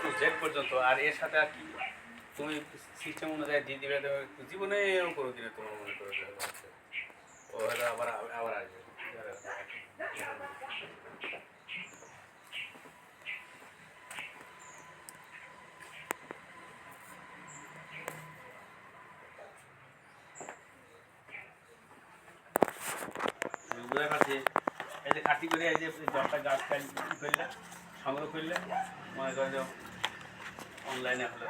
To Z পর্যন্ত। আর এর সাথে আর কি তুমি সিস্টেম অনুযায়ী দিয়ে দিবে, জীবনে এরকম করে দিলে তোমার মনে করে ও হয়তো আবার আবার আসবে। বুঝতে পারছি। এই যে কাটি করে এই যে দশটা গাছ করলে সংগ্রহ করলে মনে করে যে অনলাইনে হলে